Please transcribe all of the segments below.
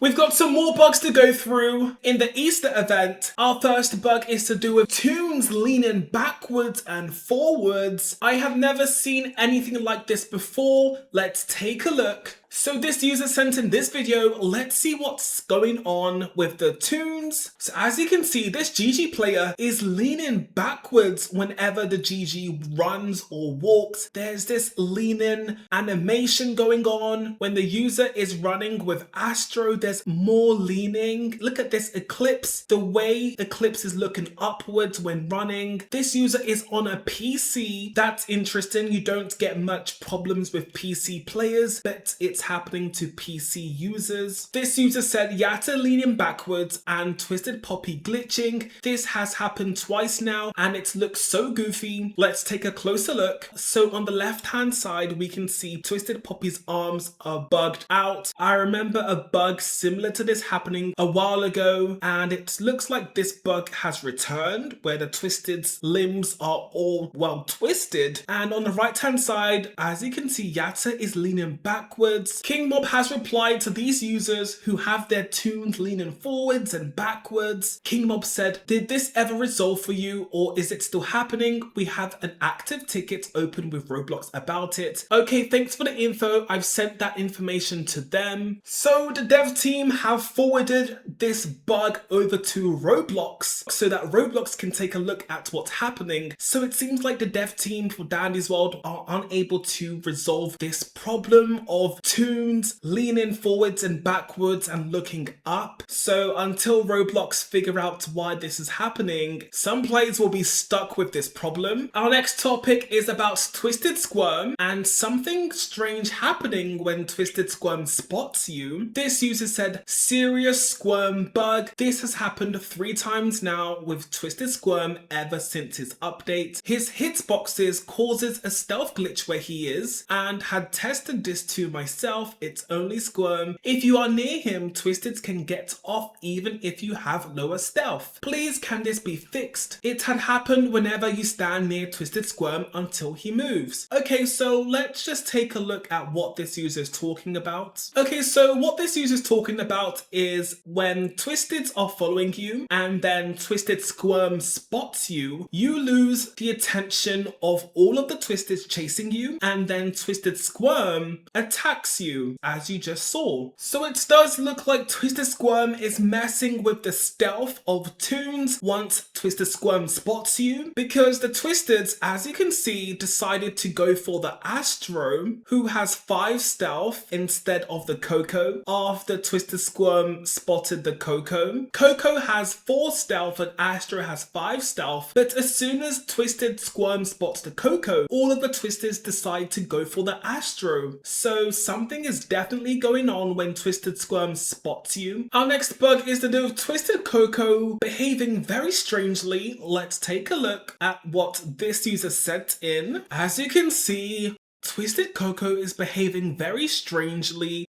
We've got some more bugs to go through in the Easter event. Our first bug is to do with Toons leaning backwards and forwards. I have never seen anything like this before. Let's take a look. So this user sent in this video. Let's see what's going on with the Toons. So as you can see, this Gigi player is leaning backwards whenever the Gigi runs or walks. There's this leaning animation going on. When the user is running with Astro, there's more leaning. Look at this Eclipse. The way Eclipse is looking upwards when running. This user is on a PC. That's interesting. You don't get much problems with PC players, but it's happening to PC users. This user said Yatta leaning backwards and Twisted Poppy glitching. This has happened twice now and it looks so goofy. Let's take a closer look. So on the left hand side we can see Twisted Poppy's arms are bugged out. I remember a bug similar to this happening a while ago and it looks like this bug has returned where the Twisted's limbs are all well twisted. And on the right hand side, as you can see, Yatta is leaning backwards. King Mob has replied to these users who have their Toons leaning forwards and backwards. King Mob said, did this ever resolve for you or is it still happening? We have an active ticket open with Roblox about it. Okay, thanks for the info. I've sent that information to them. So the dev team have forwarded this bug over to Roblox so that Roblox can take a look at what's happening. So it seems like the dev team for Dandy's World are unable to resolve this problem of Toons leaning forwards and backwards and looking up. So until Roblox figure out why this is happening, some players will be stuck with this problem. Our next topic is about Twisted Squirm and something strange happening when Twisted Squirm spots you. This user said, serious Squirm bug. This has happened 3 times now with Twisted Squirm ever since his update. His hitboxes causes a stealth glitch where he is and had tested this to myself. It's only Squirm. If you are near him, Twisteds can get off even if you have lower stealth. Please, can this be fixed? It had happened whenever you stand near Twisted Squirm until he moves. Okay, so let's just take a look at what this user is talking about. Okay, so what this user is talking about is when Twisteds are following you and then Twisted Squirm spots you, you lose the attention of all of the Twisteds chasing you and then Twisted Squirm attacks you, as you just saw. So it does look like Twisted Squirm is messing with the stealth of Toons once Twisted Squirm spots you, because the Twisteds, as you can see, decided to go for the Astro, who has 5 stealth instead of the Coco, after Twisted Squirm spotted the Coco. Coco has 4 stealth and Astro has 5 stealth, but as soon as Twisted Squirm spots the Coco, all of the Twisteds decide to go for the Astro. So something is definitely going on when Twisted Squirm spots you. Our next bug is to do with Twisted Coco behaving very strangely. Let's take a look at what this user sent in. As you can see, Twisted Coco is behaving very strangely.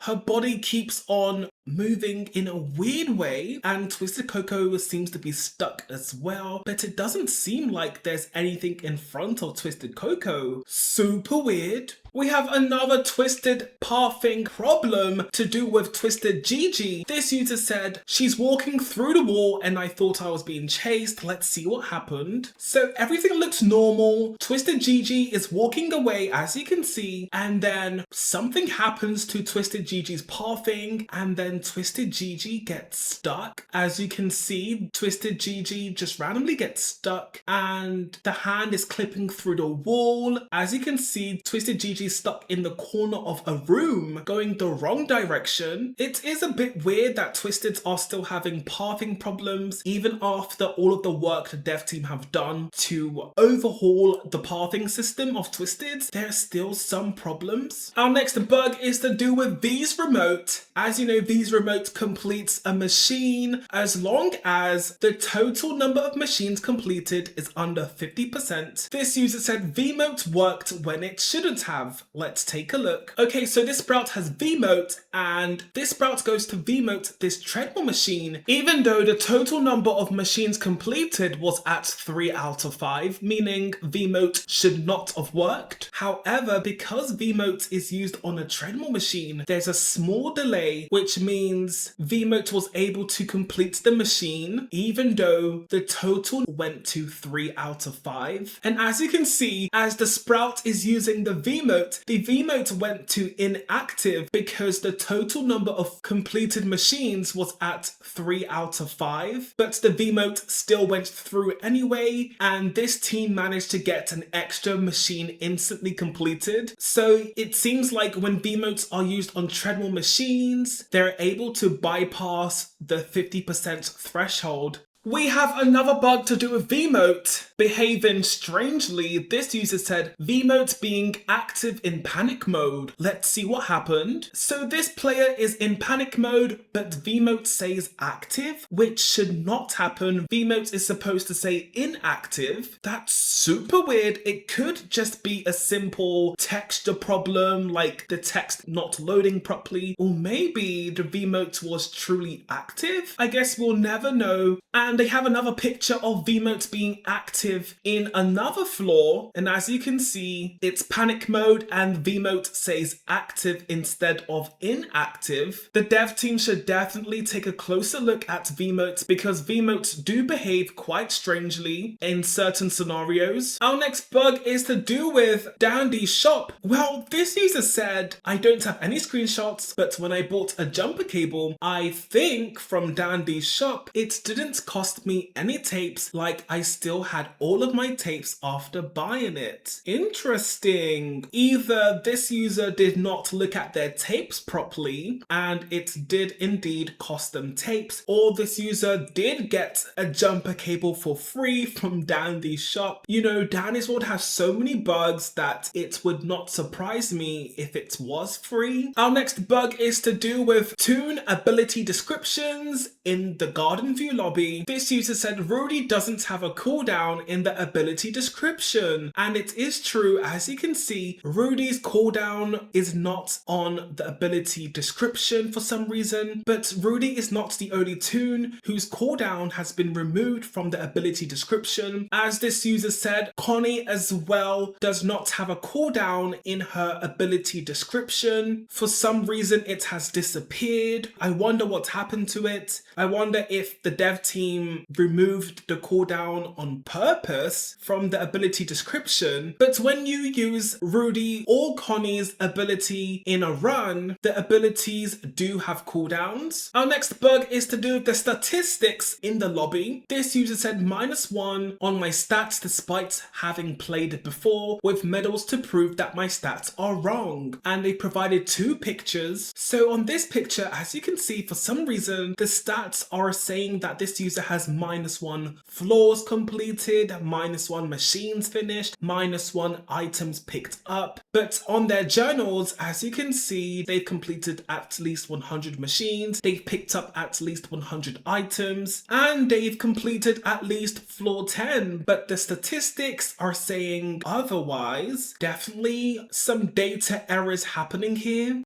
Her body keeps on moving in a weird way and Twisted Coco seems to be stuck as well, but it doesn't seem like there's anything in front of Twisted Coco. Super weird. We have another Twisted pathing problem to do with Twisted Gigi. This user said, she's walking through the wall and I thought I was being chased. Let's see what happened. So everything looks normal. Twisted Gigi is walking away, as you can see, and then something happens to Twisted Gigi's pathing and then Twisted Gigi gets stuck. As you can see, Twisted Gigi just randomly gets stuck and the hand is clipping through the wall. As you can see, Twisted Gigi stuck in the corner of a room going the wrong direction. It is a bit weird that Twisteds are still having pathing problems even after all of the work the dev team have done to overhaul the pathing system of Twisteds. There are still some problems. Our next bug is to do with Vmote. As you know, Vmote completes a machine as long as the total number of machines completed is under 50%. This user said Vmote worked when it shouldn't have. have? Let's take a look. Okay, so this sprout has Vmote, and this sprout goes to Vmote this treadmill machine, even though the total number of machines completed was at 3 out of 5, meaning Vmote should not have worked. However, because Vmote is used on a treadmill machine, there's a small delay, which means Vmote was able to complete the machine, even though the total went to 3 out of 5. And as you can see, as the sprout is using the Vmote went to inactive because the total number of completed machines was at 3 out of 5. But the Vmote still went through anyway, and this team managed to get an extra machine instantly completed. So it seems like when Vmotes are used on treadmill machines, they're able to bypass the 50% threshold. We have another bug to do with Vmote behaving strangely. This user said Vmote being active in panic mode. Let's see what happened. So this player is in panic mode, but Vmote says active, which should not happen. Vmote is supposed to say inactive. That's super weird. It could just be a simple texture problem, like the text not loading properly, or maybe the Vmote was truly active. I guess we'll never know. And they have another picture of Vmote being active in another floor, and as you can see, it's panic mode and Vmote says active instead of inactive. The dev team should definitely take a closer look at Vmote because Vmotes do behave quite strangely in certain scenarios. Our next bug is to do with Dandy's shop. Well, this user said, I don't have any screenshots, but when I bought a jumper cable, I think from Dandy's shop, it didn't cost me any tapes, like I still had all of my tapes after buying it. Interesting. Either this user did not look at their tapes properly and it did indeed cost them tapes, or this user did get a jumper cable for free from Dandy's shop. You know, Dandy's World has so many bugs that it would not surprise me if it was free. Our next bug is to do with Toon ability descriptions in the garden view lobby. This user said Rudy doesn't have a cooldown in the ability description, and it is true. As you can see, Rudy's cooldown is not on the ability description for some reason, but Rudy is not the only Toon whose cooldown has been removed from the ability description. As this user said, Connie as well does not have a cooldown in her ability description. For some reason it has disappeared. I wonder what happened to it. I wonder if the dev team removed the cooldown on purpose from the ability description. But when you use Rudy or Connie's ability in a run, the abilities do have cooldowns. Our next bug is to do with the statistics in the lobby. This user said -1 on my stats despite having played it before, with medals to prove that my stats are wrong. And they provided 2 pictures. So on this picture, as you can see, for some reason, the stats are saying that this user has -1 floors completed, -1 machines finished, -1 items picked up. But on their journals, as you can see, they've completed at least 100 machines, they've picked up at least 100 items, and they've completed at least floor 10. But the statistics are saying otherwise. Definitely some data errors happening here.